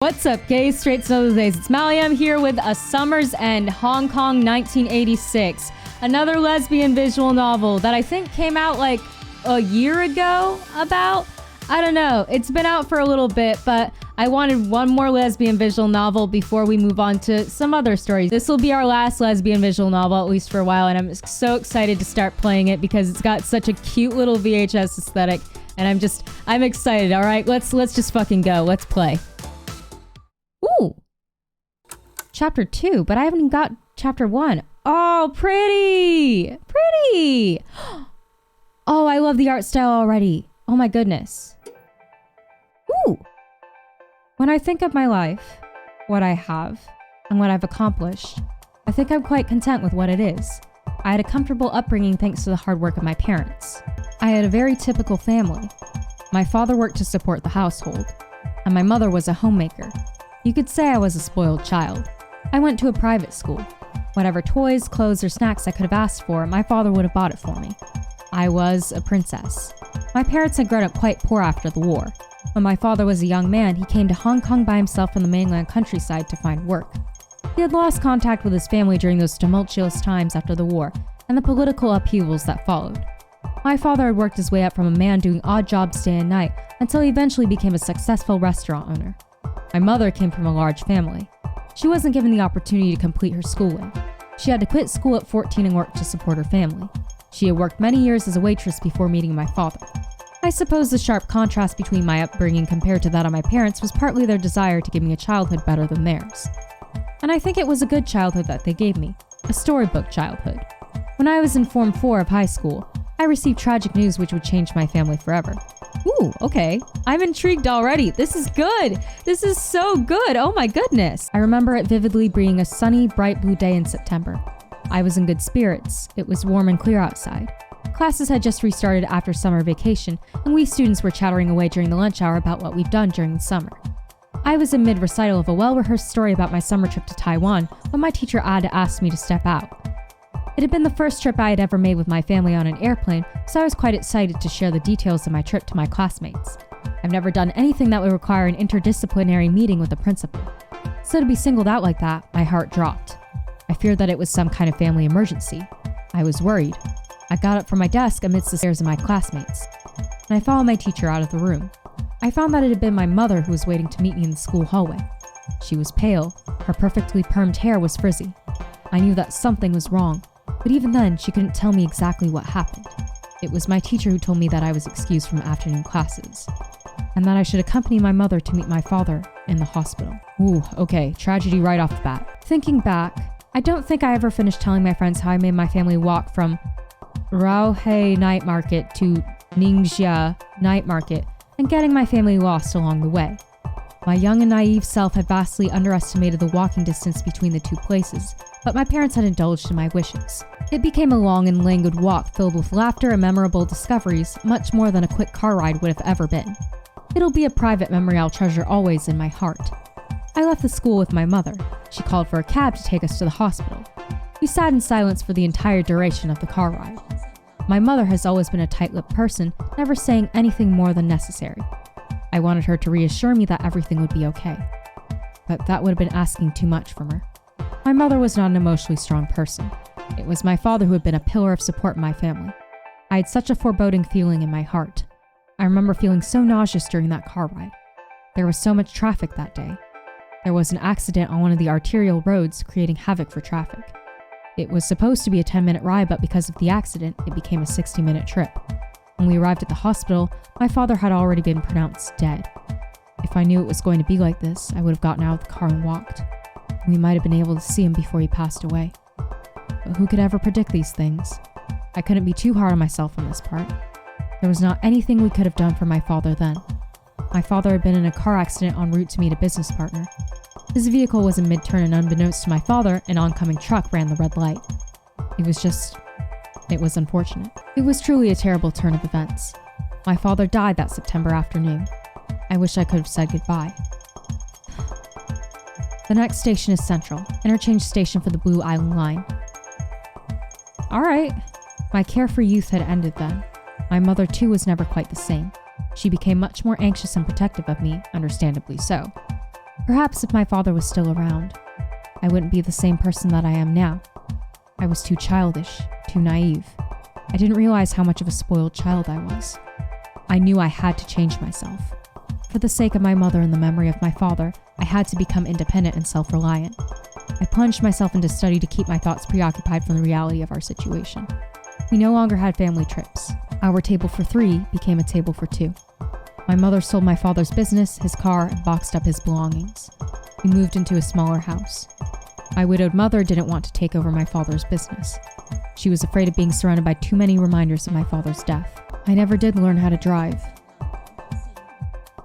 What's up, gays, straights, and other days? It's Mally. I'm here with Asummersend, Hong Kong, 1986. Another lesbian visual novel that I think came out like a year ago about. I don't know. It's been out for a little bit, but I wanted one more lesbian visual novel before we move on to some other stories. This will be our last lesbian visual novel, at least for a while, and I'm so excited to start playing it because it's got such a cute little VHS aesthetic, and I'm excited. All right, let's just fucking go. Let's play. Ooh, chapter 2, but I haven't even got chapter 1. Oh, pretty. Oh, I love the art style already. Oh my goodness. Ooh. When I think of my life, what I have, and what I've accomplished, I think I'm quite content with what it is. I had a comfortable upbringing thanks to the hard work of my parents. I had a very typical family. My father worked to support the household, and my mother was a homemaker. You could say I was a spoiled child. I went to a private school. Whatever toys, clothes, or snacks I could have asked for, my father would have bought it for me. I was a princess. My parents had grown up quite poor after the war. When my father was a young man, he came to Hong Kong by himself from the mainland countryside to find work. He had lost contact with his family during those tumultuous times after the war and the political upheavals that followed. My father had worked his way up from a man doing odd jobs day and night until he eventually became a successful restaurant owner. My mother came from a large family. She wasn't given the opportunity to complete her schooling. She had to quit school at 14 and work to support her family. She had worked many years as a waitress before meeting my father. I suppose the sharp contrast between my upbringing compared to that of my parents was partly their desire to give me a childhood better than theirs. And I think it was a good childhood that they gave me, a storybook childhood. When I was in Form 4 of high school, I received tragic news which would change my family forever. Ooh, okay. I'm intrigued already. This is good. This is so good. Oh my goodness. I remember it vividly being a sunny, bright blue day in September. I was in good spirits. It was warm and clear outside. Classes had just restarted after summer vacation, and we students were chattering away during the lunch hour about what we'd done during the summer. I was in mid-recital of a well-rehearsed story about my summer trip to Taiwan when my teacher Ada asked me to step out. It had been the first trip I had ever made with my family on an airplane, so I was quite excited to share the details of my trip to my classmates. I've never done anything that would require an interdisciplinary meeting with the principal. So to be singled out like that, my heart dropped. I feared that it was some kind of family emergency. I was worried. I got up from my desk amidst the stares of my classmates, and I followed my teacher out of the room. I found that it had been my mother who was waiting to meet me in the school hallway. She was pale. Her perfectly permed hair was frizzy. I knew that something was wrong. But even then, she couldn't tell me exactly what happened. It was my teacher who told me that I was excused from afternoon classes, and that I should accompany my mother to meet my father in the hospital. Ooh, okay, tragedy right off the bat. Thinking back, I don't think I ever finished telling my friends how I made my family walk from Raohei Night Market to Ningxia Night Market, and getting my family lost along the way. My young and naive self had vastly underestimated the walking distance between the two places, but my parents had indulged in my wishes. It became a long and languid walk filled with laughter and memorable discoveries, much more than a quick car ride would have ever been. It'll be a private memory I'll treasure always in my heart. I left the school with my mother. She called for a cab to take us to the hospital. We sat in silence for the entire duration of the car ride. My mother has always been a tight-lipped person, never saying anything more than necessary. I wanted her to reassure me that everything would be okay. But that would have been asking too much from her. My mother was not an emotionally strong person. It was my father who had been a pillar of support in my family. I had such a foreboding feeling in my heart. I remember feeling so nauseous during that car ride. There was so much traffic that day. There was an accident on one of the arterial roads, creating havoc for traffic. It was supposed to be a 10-minute ride, but because of the accident, it became a 60-minute trip. When we arrived at the hospital, my father had already been pronounced dead. If I knew it was going to be like this, I would have gotten out of the car and walked. We might have been able to see him before he passed away. But who could ever predict these things? I couldn't be too hard on myself on this part. There was not anything we could have done for my father then. My father had been in a car accident en route to meet a business partner. His vehicle was in mid-turn, and unbeknownst to my father, an oncoming truck ran the red light. It was unfortunate. It was truly a terrible turn of events. My father died that September afternoon. I wish I could have said goodbye. The next station is Central, interchange station for the Blue Island Line. Alright. My carefree youth had ended then. My mother too was never quite the same. She became much more anxious and protective of me, understandably so. Perhaps if my father was still around, I wouldn't be the same person that I am now. I was too childish, too naive. I didn't realize how much of a spoiled child I was. I knew I had to change myself. For the sake of my mother and the memory of my father, I had to become independent and self-reliant. I plunged myself into study to keep my thoughts preoccupied from the reality of our situation. We no longer had family trips. Our table for 3 became a table for 2. My mother sold my father's business, his car, and boxed up his belongings. We moved into a smaller house. My widowed mother didn't want to take over my father's business. She was afraid of being surrounded by too many reminders of my father's death. I never did learn how to drive.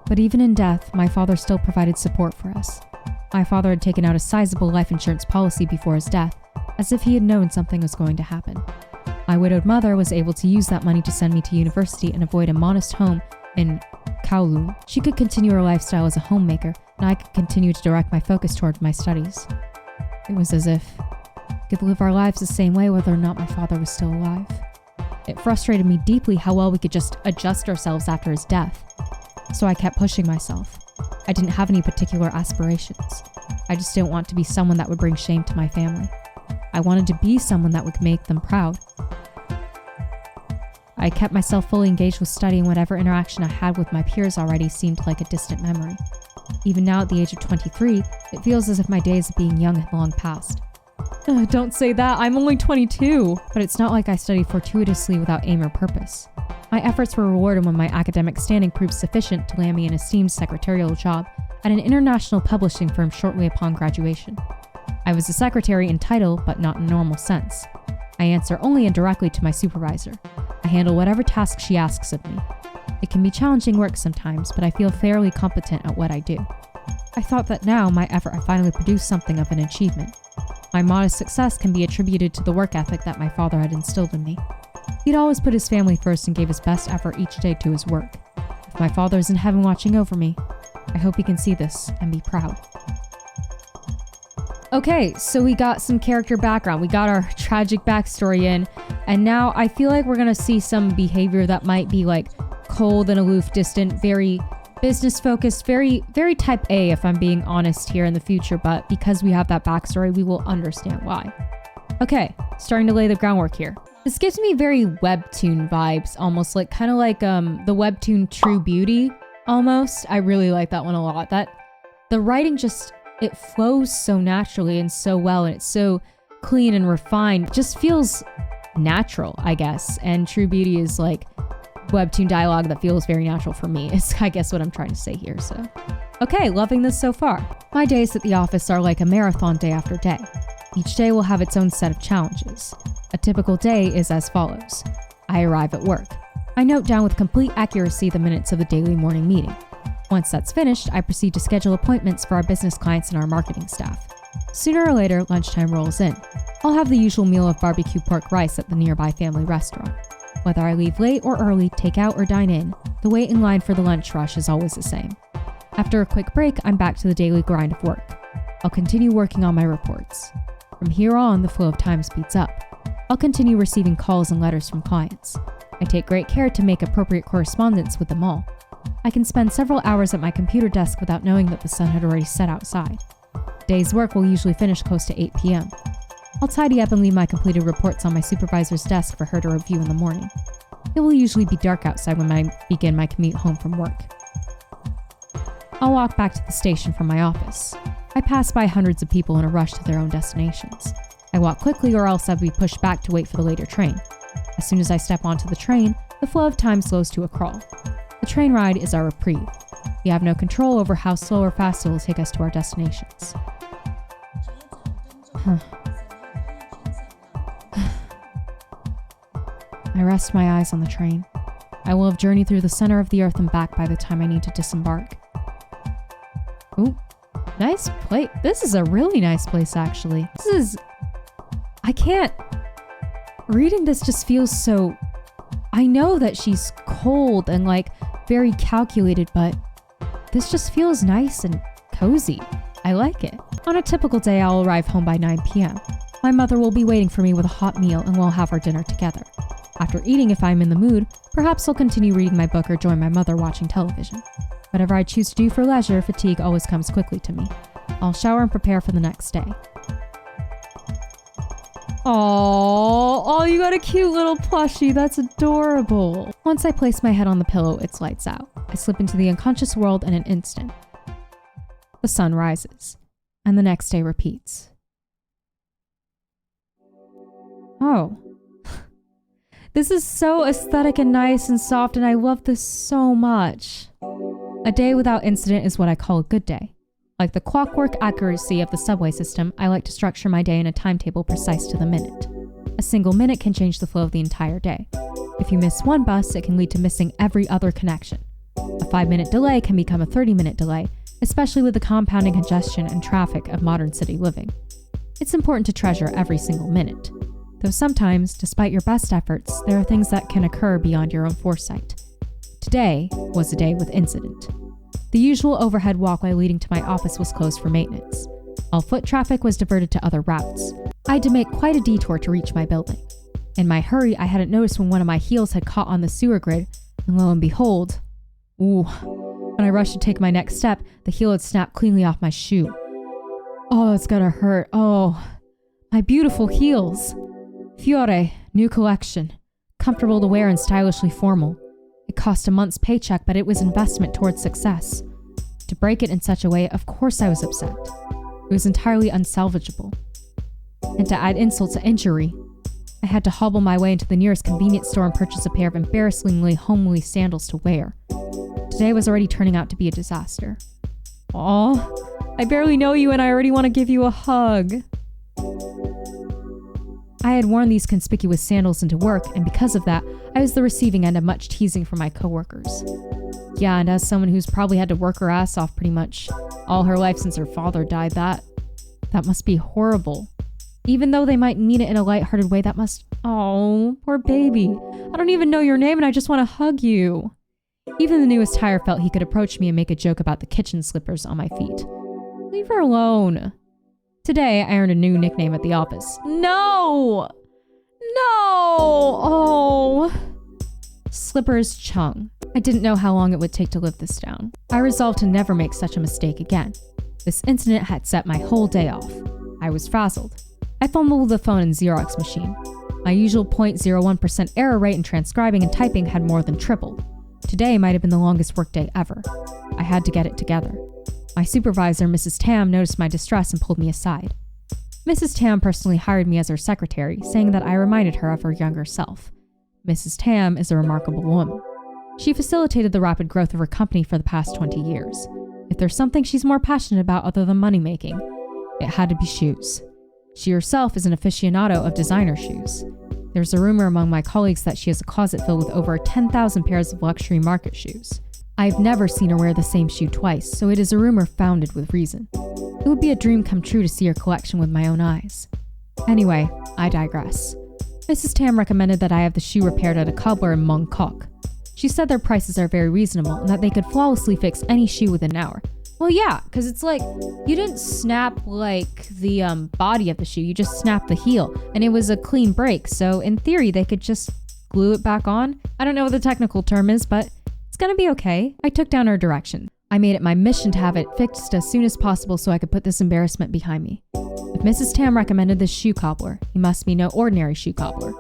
But even in death, my father still provided support for us. My father had taken out a sizable life insurance policy before his death, as if he had known something was going to happen. My widowed mother was able to use that money to send me to university and avoid a modest home in Kowloon. She could continue her lifestyle as a homemaker, and I could continue to direct my focus towards my studies. It was as if we could live our lives the same way whether or not my father was still alive. It frustrated me deeply how well we could just adjust ourselves after his death. So I kept pushing myself. I didn't have any particular aspirations. I just didn't want to be someone that would bring shame to my family. I wanted to be someone that would make them proud. I kept myself fully engaged with studying. Whatever interaction I had with my peers already seemed like a distant memory. Even now at the age of 23, it feels as if my days of being young had long passed. Don't say that, I'm only 22! But it's not like I studied fortuitously without aim or purpose. My efforts were rewarded when my academic standing proved sufficient to land me an esteemed secretarial job at an international publishing firm shortly upon graduation. I was a secretary in title, but not in a normal sense. I answer only indirectly to my supervisor. I handle whatever task she asks of me. It can be challenging work sometimes, but I feel fairly competent at what I do. I thought that now, my effort had finally produced something of an achievement. My modest success can be attributed to the work ethic that my father had instilled in me. He'd always put his family first and gave his best effort each day to his work. If my father is in heaven watching over me, I hope he can see this and be proud. Okay, so we got some character background. We got our tragic backstory in, and now I feel like we're gonna see some behavior that might be like cold and aloof, distant, very business focused, very type A if I'm being honest here in the future, but because we have that backstory, we will understand why. Okay, starting to lay the groundwork here. This gives me very webtoon vibes, almost like kind of like the webtoon True Beauty almost. I really like that one a lot. That the writing just, it flows so naturally and so well, and it's so clean and refined. It just feels natural, I guess. And True Beauty is like webtoon dialogue that feels very natural for me. It's, I guess, what I'm trying to say here. So, okay, loving this so far. My days at the office are like a marathon day after day. Each day will have its own set of challenges. A typical day is as follows. I arrive at work. I note down with complete accuracy the minutes of the daily morning meeting. Once that's finished, I proceed to schedule appointments for our business clients and our marketing staff. Sooner or later, lunchtime rolls in. I'll have the usual meal of barbecue pork rice at the nearby family restaurant. Whether I leave late or early, take out or dine in, the wait in line for the lunch rush is always the same. After a quick break, I'm back to the daily grind of work. I'll continue working on my reports. From here on, the flow of time speeds up. I'll continue receiving calls and letters from clients. I take great care to make appropriate correspondence with them all. I can spend several hours at my computer desk without knowing that the sun had already set outside. Day's work will usually finish close to 8 p.m. I'll tidy up and leave my completed reports on my supervisor's desk for her to review in the morning. It will usually be dark outside when I begin my commute home from work. I'll walk back to the station from my office. I pass by hundreds of people in a rush to their own destinations. I walk quickly or else I'll be pushed back to wait for the later train. As soon as I step onto the train, the flow of time slows to a crawl. The train ride is our reprieve. We have no control over how slow or fast it will take us to our destinations. I rest my eyes on the train. I will have journeyed through the center of the earth and back by the time I need to disembark. Ooh, nice place. This is a really nice place, actually. Reading this just feels so... I know that she's cold and like very calculated, but this just feels nice and cozy. I like it. On a typical day, I'll arrive home by 9 p.m. My mother will be waiting for me with a hot meal and we'll have our dinner together. After eating, if I'm in the mood, perhaps I'll continue reading my book or join my mother watching television. Whatever I choose to do for leisure, fatigue always comes quickly to me. I'll shower and prepare for the next day. Oh, you got a cute little plushie. That's adorable. Once I place my head on the pillow, it's lights out. I slip into the unconscious world in an instant. The sun rises, and the next day repeats. Oh. This is so aesthetic and nice and soft, and I love this so much. A day without incident is what I call a good day. Like the clockwork accuracy of the subway system, I like to structure my day in a timetable precise to the minute. A single minute can change the flow of the entire day. If you miss one bus, it can lead to missing every other connection. A 5-minute delay can become a 30-minute delay, especially with the compounding congestion and traffic of modern city living. It's important to treasure every single minute. Though sometimes, despite your best efforts, there are things that can occur beyond your own foresight. Today was a day with incident. The usual overhead walkway leading to my office was closed for maintenance. All foot traffic was diverted to other routes. I had to make quite a detour to reach my building. In my hurry, I hadn't noticed when one of my heels had caught on the sewer grid, and lo and behold, when I rushed to take my next step, the heel had snapped cleanly off my shoe. Oh, it's gonna hurt. Oh, my beautiful heels. Fiore, new collection. Comfortable to wear and stylishly formal. It cost a month's paycheck, but it was investment towards success. To break it in such a way, of course I was upset. It was entirely unsalvageable. And to add insult to injury, I had to hobble my way into the nearest convenience store and purchase a pair of embarrassingly homely sandals to wear. Today was already turning out to be a disaster. Aw, I barely know you and I already want to give you a hug. I had worn these conspicuous sandals into work, and because of that, I was the receiving end of much teasing from my coworkers. Yeah, and as someone who's probably had to work her ass off pretty much all her life since her father died, that must be horrible. Even though they might mean it in a lighthearted way, that must... Oh, poor baby. I don't even know your name and I just want to hug you. Even the newest hire felt he could approach me and make a joke about the kitchen slippers on my feet. Leave her alone. Today, I earned a new nickname at the office. No! Oh! Slippers Chung. I didn't know how long it would take to live this down. I resolved to never make such a mistake again. This incident had set my whole day off. I was frazzled. I fumbled with the phone and Xerox machine. My usual 0.01% error rate in transcribing and typing had more than tripled. Today might have been the longest workday ever. I had to get it together. My supervisor, Mrs. Tam, noticed my distress and pulled me aside. Mrs. Tam personally hired me as her secretary, saying that I reminded her of her younger self. Mrs. Tam is a remarkable woman. She facilitated the rapid growth of her company for the past 20 years. If there's something she's more passionate about other than money making, it had to be shoes. She herself is an aficionado of designer shoes. There's a rumor among my colleagues that she has a closet filled with over 10,000 pairs of luxury market shoes. I've never seen her wear the same shoe twice, so it is a rumor founded with reason. It would be a dream come true to see her collection with my own eyes. Anyway, I digress. Mrs. Tam recommended that I have the shoe repaired at a cobbler in Hongkong. She said their prices are very reasonable and that they could flawlessly fix any shoe within an hour. Well, yeah, because it's like, you didn't snap like the body of the shoe, you just snapped the heel, and it was a clean break, so in theory they could just glue it back on. I don't know what the technical term is, but it's gonna be okay. I took down her direction. I made it my mission to have it fixed as soon as possible so I could put this embarrassment behind me. If Mrs. Tam recommended this shoe cobbler, he must be no ordinary shoe cobbler.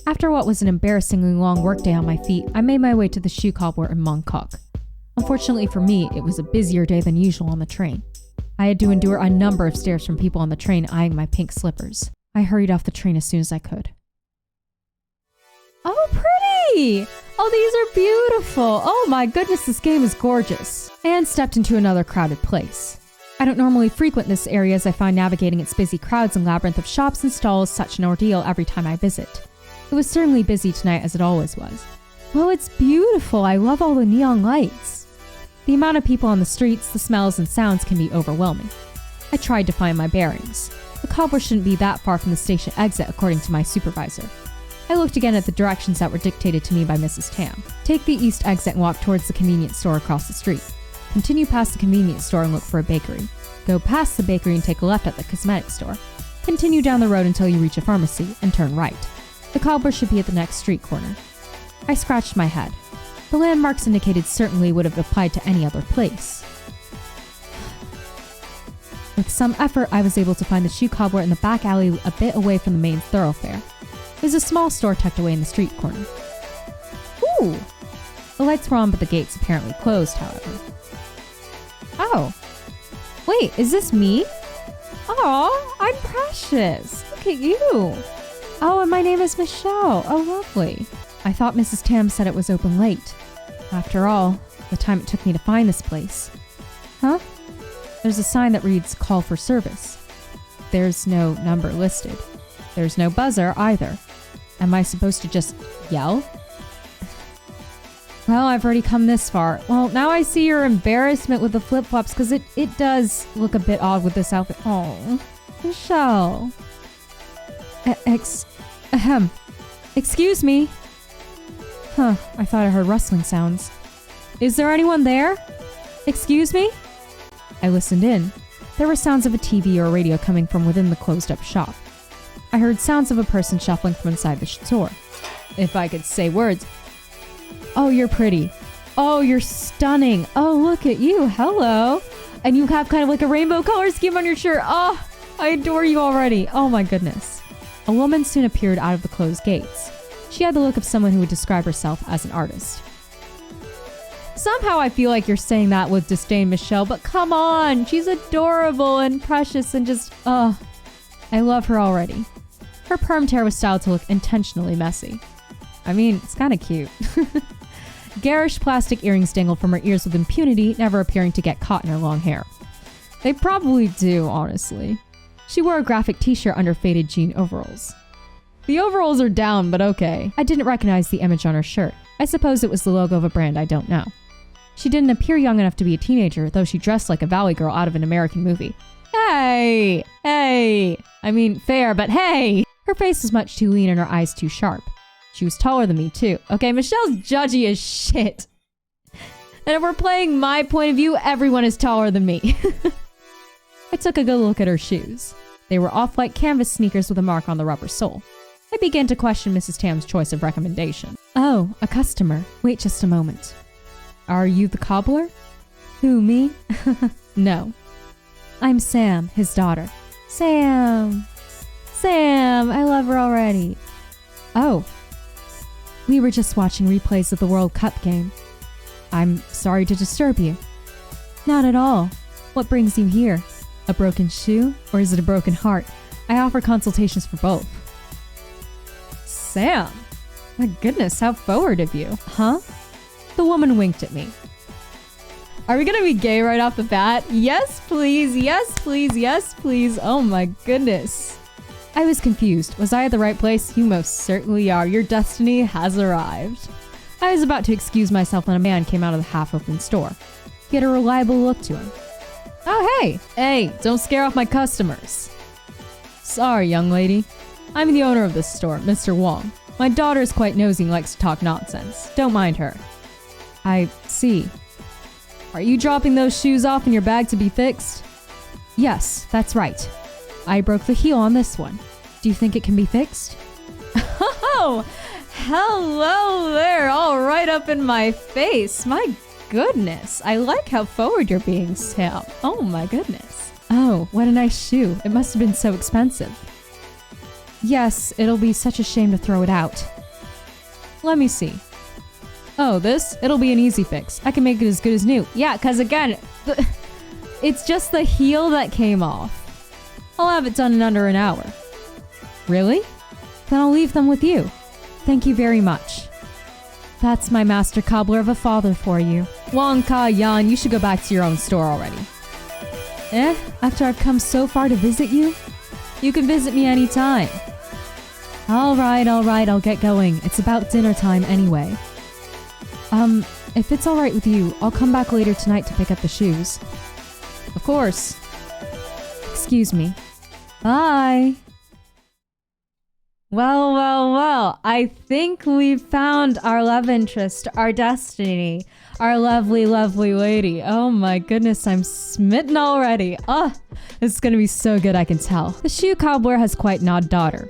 After what was an embarrassingly long workday on my feet, I made my way to the shoe cobbler in Mongkok. Unfortunately for me, it was a busier day than usual on the train. I had to endure a number of stares from people on the train eyeing my pink slippers. I hurried off the train as soon as I could. Oh, pretty! Oh, these are beautiful! Oh my goodness, this game is gorgeous. And stepped into another crowded place. I don't normally frequent this area as I find navigating its busy crowds and labyrinth of shops and stalls such an ordeal every time I visit. It was certainly busy tonight as it always was. Oh, it's beautiful. I love all the neon lights. The amount of people on the streets, the smells and sounds can be overwhelming. I tried to find my bearings. The cobbler shouldn't be that far from the station exit according to my supervisor. I looked again at the directions that were dictated to me by Mrs. Tam. Take the east exit and walk towards the convenience store across the street. Continue past the convenience store and look for a bakery. Go past the bakery and take a left at the cosmetic store. Continue down the road until you reach a pharmacy and turn right. The cobbler should be at the next street corner. I scratched my head. The landmarks indicated certainly would have applied to any other place. With some effort, I was able to find the shoe cobbler in the back alley a bit away from the main thoroughfare. There's a small store tucked away in the street corner. Ooh! The lights were on, but the gates apparently closed, however. Oh. Wait, is this me? Aw, I'm precious. Look at you. Oh, and my name is Michelle. Oh, lovely. I thought Mrs. Tam said it was open late. After all, the time it took me to find this place. Huh? There's a sign that reads, "Call for service." There's no number listed. There's no buzzer either. Am I supposed to just yell? Well, I've already come this far. Well, now I see your embarrassment with the flip-flops, because it does look a bit odd with this outfit. Oh, Michelle. Excuse me. Huh, I thought I heard rustling sounds. Is there anyone there? Excuse me? I listened in. There were sounds of a TV or a radio coming from within the closed-up shop. I heard sounds of a person shuffling from inside the store. If I could say words. Oh, you're pretty. Oh, you're stunning. Oh, look at you. Hello. And you have kind of like a rainbow color scheme on your shirt. Oh, I adore you already. Oh my goodness. A woman soon appeared out of the closed gates. She had the look of someone who would describe herself as an artist. Somehow I feel like you're saying that with disdain, Michelle, but come on. She's adorable and precious and just, I love her already. Her permed hair was styled to look intentionally messy. I mean, it's kind of cute. Garish plastic earrings dangled from her ears with impunity, never appearing to get caught in her long hair. They probably do, honestly. She wore a graphic t-shirt under faded jean overalls. The overalls are down, but okay. I didn't recognize the image on her shirt. I suppose it was the logo of a brand I don't know. She didn't appear young enough to be a teenager, though she dressed like a valley girl out of an American movie. Hey! I mean, fair, but hey! Her face was much too lean and her eyes too sharp. She was taller than me, too. Okay, Michelle's judgy as shit. And if we're playing my point of view, everyone is taller than me. I took a good look at her shoes. They were off-white canvas sneakers with a mark on the rubber sole. I began to question Mrs. Tam's choice of recommendation. Oh, a customer. Wait just a moment. Are you the cobbler? Who, me? No. I'm Sam, his daughter. Sam, I love her already. Oh. We were just watching replays of the World Cup game. I'm sorry to disturb you. Not at all. What brings you here? A broken shoe, or is it a broken heart? I offer consultations for both. Sam! My goodness, how forward of you. Huh? The woman winked at me. Are we gonna be gay right off the bat? Yes, please, yes, please, yes, please. Oh my goodness. I was confused. Was I at the right place? You most certainly are. Your destiny has arrived. I was about to excuse myself when a man came out of the half-open store. He had a reliable look to him. Oh, hey! Hey, don't scare off my customers. Sorry, young lady. I'm the owner of this store, Mr. Wong. My daughter is quite nosy and likes to talk nonsense. Don't mind her. I see. Are you dropping those shoes off in your bag to be fixed? Yes, that's right. I broke the heel on this one. Do you think it can be fixed? Oh, hello there. All right up in my face. My goodness. I like how forward you're being, Sam. Oh my goodness. Oh, what a nice shoe. It must have been so expensive. Yes, it'll be such a shame to throw it out. Let me see. Oh, this? It'll be an easy fix. I can make it as good as new. Yeah, because again, it's just the heel that came off. I'll have it done in under an hour. Really? Then I'll leave them with you. Thank you very much. That's my master cobbler of a father for you. Wong Ka Yan, you should go back to your own store already. After I've come so far to visit you? You can visit me anytime. All right, I'll get going. It's about dinner time anyway. If it's all right with you, I'll come back later tonight to pick up the shoes. Of course. Excuse me. Bye. Well. I think we've found our love interest, our destiny, our lovely, lovely lady. Oh my goodness, I'm smitten already. This is gonna be so good, I can tell. The shoe cobbler has quite an odd daughter.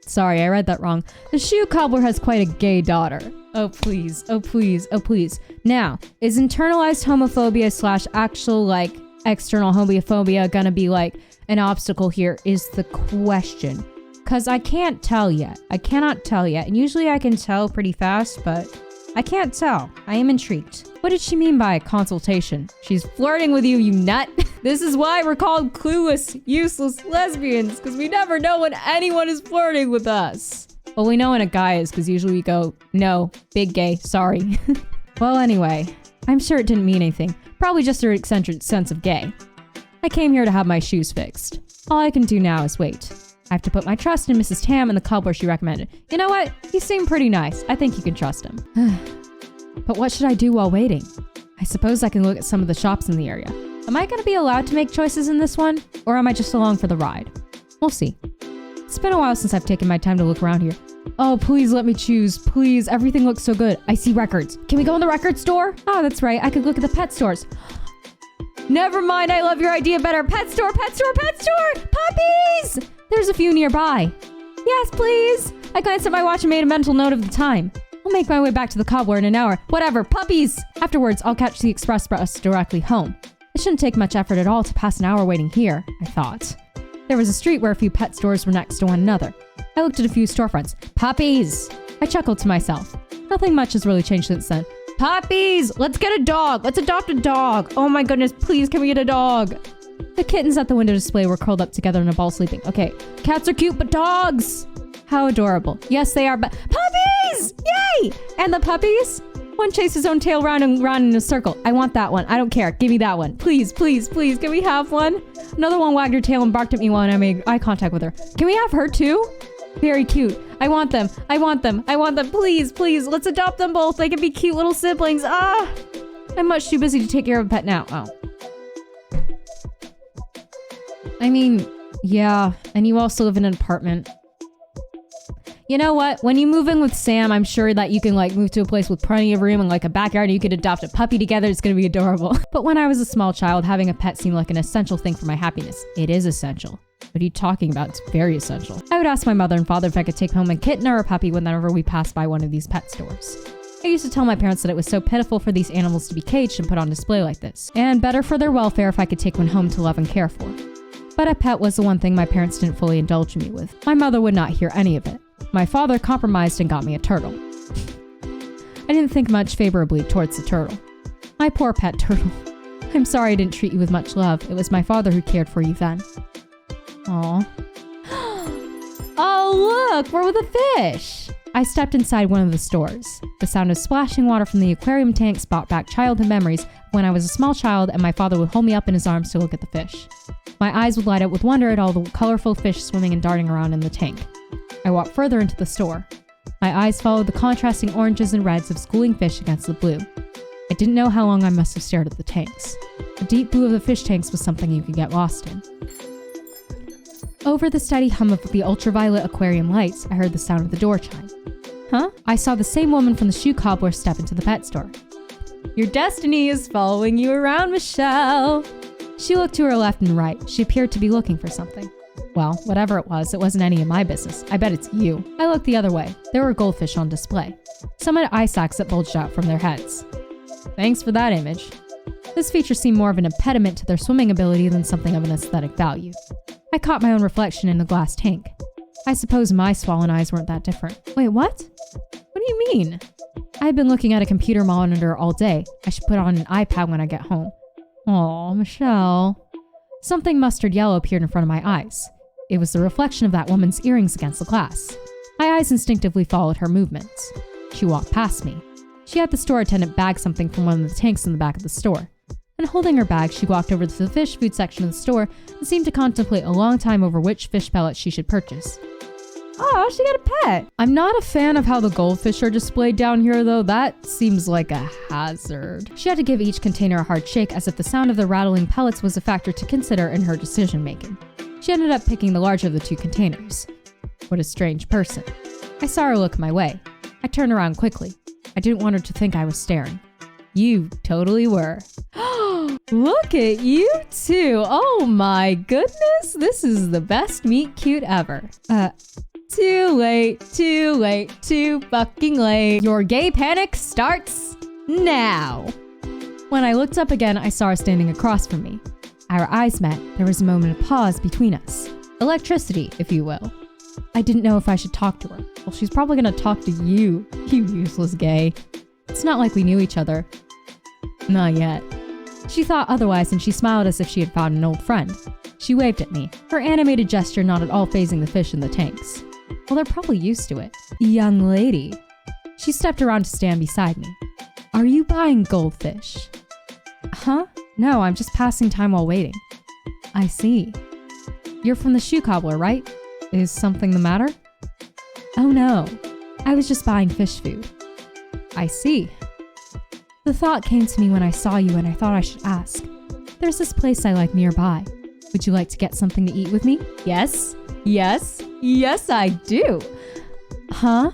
Sorry, I read that wrong. The shoe cobbler has quite a gay daughter. Oh, please. Oh, please. Oh, please. Now, is internalized homophobia / actual, like, external homophobia gonna be, like, an obstacle here is the question. Because I can't tell yet. I cannot tell yet. And usually I can tell pretty fast, but I can't tell. I am intrigued. What did she mean by consultation? She's flirting with you, you nut. This is why we're called clueless, useless lesbians, because we never know when anyone is flirting with us. Well, we know when a guy is, because usually we go, no, big gay, sorry. Well, anyway, I'm sure it didn't mean anything. Probably just her eccentric sense of gay. I came here to have my shoes fixed. All I can do now is wait. I have to put my trust in Mrs. Tam and the cobbler she recommended. You know what? He seemed pretty nice. I think you can trust him. But what should I do while waiting? I suppose I can look at some of the shops in the area. Am I going to be allowed to make choices in this one? Or am I just along for the ride? We'll see. It's been a while since I've taken my time to look around here. Oh, please let me choose. Please, everything looks so good. I see records. Can we go in the record store? Oh, that's right. I could look at the pet stores. Never mind, I love your idea better. Pet store, pet store, pet store! Puppies! There's a few nearby. Yes, please. I glanced at my watch and made a mental note of the time. I'll make my way back to the cobbler in an hour. Whatever, puppies! Afterwards, I'll catch the express bus directly home. It shouldn't take much effort at all to pass an hour waiting here, I thought. There was a street where a few pet stores were next to one another. I looked at a few storefronts. Puppies! I chuckled to myself. Nothing much has really changed since then. Puppies! Let's get a dog! Let's adopt a dog! Oh my goodness, please can we get a dog? The kittens at the window display were curled up together in a ball sleeping. Okay, cats are cute, but dogs! How adorable. Yes, they are, but puppies! Yay! And the puppies? One chased his own tail round and round in a circle. I want that one. I don't care. Give me that one. Please, please, please. Can we have one? Another one wagged her tail and barked at me while I made eye contact with her. Can we have her too? Very cute. I want them. I want them. I want them. Please, please. Let's adopt them both. They can be cute little siblings. Ah! I'm much too busy to take care of a pet now. Oh. I mean, yeah. And you also live in an apartment. You know what? When you move in with Sam, I'm sure that you can like move to a place with plenty of room and like a backyard and you could adopt a puppy together. It's going to be adorable. But when I was a small child, having a pet seemed like an essential thing for my happiness. It is essential. What are you talking about? It's very essential. I would ask my mother and father if I could take home a kitten or a puppy whenever we passed by one of these pet stores. I used to tell my parents that it was so pitiful for these animals to be caged and put on display like this, and better for their welfare if I could take one home to love and care for. But a pet was the one thing my parents didn't fully indulge me with. My mother would not hear any of it. My father compromised and got me a turtle. I didn't think much favorably towards the turtle. My poor pet turtle. I'm sorry I didn't treat you with much love. It was my father who cared for you then. Aww. Oh, look! We're with a fish! I stepped inside one of the stores. The sound of splashing water from the aquarium tanks brought back childhood memories when I was a small child and my father would hold me up in his arms to look at the fish. My eyes would light up with wonder at all the colorful fish swimming and darting around in the tank. I walked further into the store. My eyes followed the contrasting oranges and reds of schooling fish against the blue. I didn't know how long I must have stared at the tanks. The deep blue of the fish tanks was something you could get lost in. Over the steady hum of the ultraviolet aquarium lights, I heard the sound of the door chime. Huh? I saw the same woman from the shoe cobbler step into the pet store. Your destiny is following you around, Michelle. She looked to her left and right. She appeared to be looking for something. Well, whatever it wasn't any of my business. I bet it's you. I looked the other way. There were goldfish on display. Some had eye sacs that bulged out from their heads. Thanks for that image. This feature seemed more of an impediment to their swimming ability than something of an aesthetic value. I caught my own reflection in the glass tank. I suppose my swollen eyes weren't that different. Wait, what? What do you mean? I had been looking at a computer monitor all day. I should put on an iPad when I get home. Aw, Michelle. Something mustard yellow appeared in front of my eyes. It was the reflection of that woman's earrings against the glass. My eyes instinctively followed her movements. She walked past me. She had the store attendant bag something from one of the tanks in the back of the store. And holding her bag, she walked over to the fish food section of the store and seemed to contemplate a long time over which fish pellets she should purchase. Oh, she got a pet! I'm not a fan of how the goldfish are displayed down here though. That seems like a hazard. She had to give each container a hard shake as if the sound of the rattling pellets was a factor to consider in her decision making. She ended up picking the larger of the two containers. What a strange person. I saw her look my way. I turned around quickly. I didn't want her to think I was staring. You totally were. Look at you two. Oh my goodness. This is the best meet cute ever. too late, too fucking late. Your gay panic starts now. When I looked up again, I saw her standing across from me. Our eyes met. There was a moment of pause between us. Electricity, if you will. I didn't know if I should talk to her. Well, she's probably gonna talk to you, you useless gay. It's not like we knew each other. Not yet. She thought otherwise, and she smiled as if she had found an old friend. She waved at me, her animated gesture not at all fazing the fish in the tanks. Well, they're probably used to it. Young lady. She stepped around to stand beside me. Are you buying goldfish? Huh? No, I'm just passing time while waiting. I see. You're from the shoe cobbler, right? Is something the matter? Oh no, I was just buying fish food. I see. The thought came to me when I saw you and I thought I should ask. There's this place I like nearby. Would you like to get something to eat with me? Yes, yes, yes I do. Huh?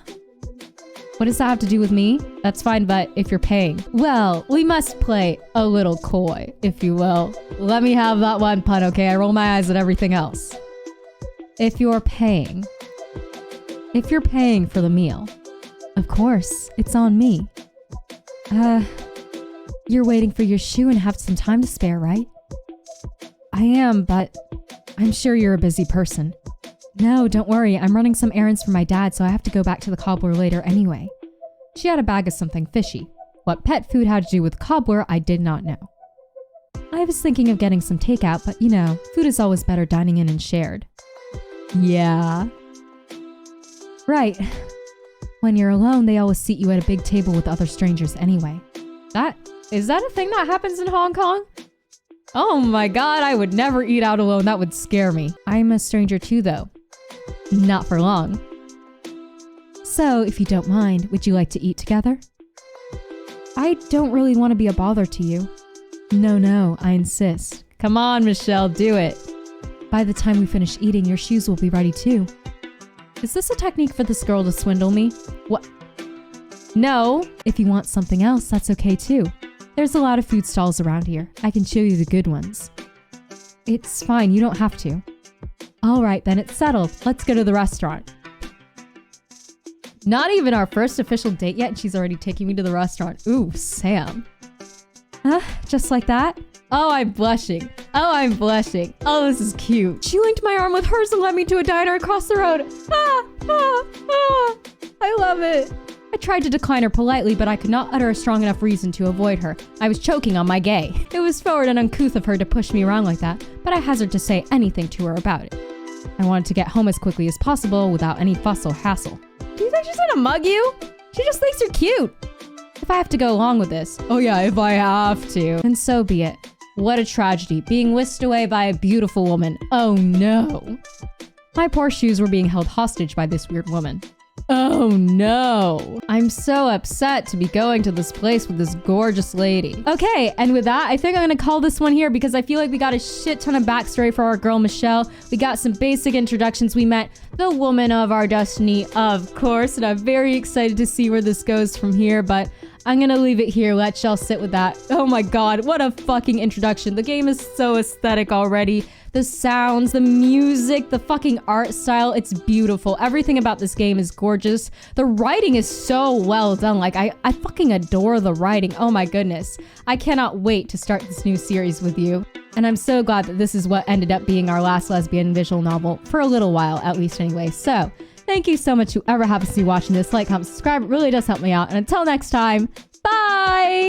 What does that have to do with me? That's fine, but if you're paying. Well, we must play a little coy, if you will. Let me have that one pun, okay? I roll my eyes at everything else. If you're paying. If you're paying for the meal. Of course, it's on me. You're waiting for your shoe and have some time to spare, right? I am, but I'm sure you're a busy person. No, don't worry. I'm running some errands for my dad, so I have to go back to the cobbler later anyway. She had a bag of something fishy. What pet food had to do with cobbler, I did not know. I was thinking of getting some takeout, but you know, food is always better dining in and shared. Yeah. Right. When you're alone, they always seat you at a big table with other strangers anyway. Is that a thing that happens in Hong Kong? Oh my god, I would never eat out alone. That would scare me. I'm a stranger too, though. Not for long. So, if you don't mind, would you like to eat together? I don't really want to be a bother to you. No, I insist. Come on, Michelle, do it. By the time we finish eating, your shoes will be ready too. Is this a technique for this girl to swindle me? What? No. If you want something else, that's okay too. There's a lot of food stalls around here. I can show you the good ones. It's fine, you don't have to. All right, then it's settled. Let's go to the restaurant. Not even our first official date yet, and she's already taking me to the restaurant. Ooh, Sam. Just like that? Oh, I'm blushing. Oh, this is cute. She linked my arm with hers and led me to a diner across the road. I love it. I tried to decline her politely, but I could not utter a strong enough reason to avoid her. I was choking on my gay. It was forward and uncouth of her to push me around like that, but I hazarded to say anything to her about it. I wanted to get home as quickly as possible without any fuss or hassle. Do you think she's gonna mug you? She just thinks you're cute. If I have to go along with this, oh yeah, if I have to, then so be it. What a tragedy, being whisked away by a beautiful woman. Oh no. My poor shoes were being held hostage by this weird woman. Oh no. I'm so upset to be going to this place with this gorgeous lady. Okay, and with that, I think I'm gonna call this one here because I feel like we got a shit ton of backstory for our girl Michelle. We got some basic introductions. We met the woman of our destiny, of course, and I'm very excited to see where this goes from here, but I'm gonna leave it here. Let y'all sit with that. Oh my god, what a fucking introduction. The game is so aesthetic already. The sounds, the music, the fucking art style, it's beautiful. Everything about this game is gorgeous. The writing is so well done. Like, I fucking adore the writing. Oh my goodness. I cannot wait to start this new series with you. And I'm so glad that this is what ended up being our last lesbian visual novel, for a little while, at least anyway. So, thank you so much whoever happens to be watching this. Like, comment, subscribe. It really does help me out. And until next time, bye!